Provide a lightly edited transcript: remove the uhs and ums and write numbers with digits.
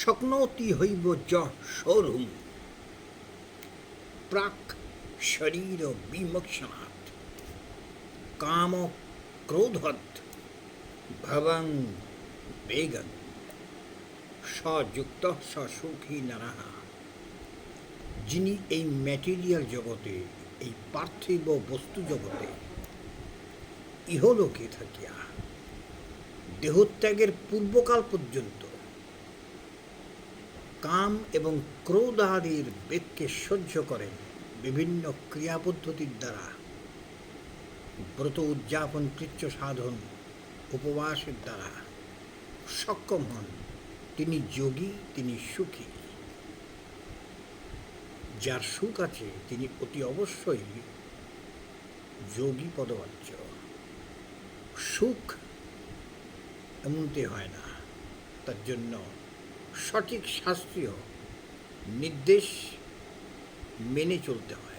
শক্নোতি হইব যঃ শোরুম প্রাক শরীর বিমোক্ষণাৎ কাম ক্রোধৎ ভবং বেগং সযুক্ত সুখী নরঃ। যিনি এই ম্যাটেরিয়াল জগতে, এই পার্থিব বস্তু জগতে ইহলোকে থাকিয়া দেহত্যাগের পূর্বকাল পর্যন্ত কাম এবং ক্রোধ আদির বেগকে সহ্য করেন, বিভিন্ন ক্রিয়া পদ্ধতির দ্বারা ব্রত উদযাপন, কৃচ্ছ সাধন, উপবাসের দ্বারা সক্ষম হন, তিনি যোগী, তিনি সুখী। যার সুখ আছে তিনি অতি অবশ্যই যোগী পদবাচ্য। সুখ এমনটি হয় না, তার জন্য সঠিক শাস্ত্রীয় নির্দেশ মেনে চলতে হয়।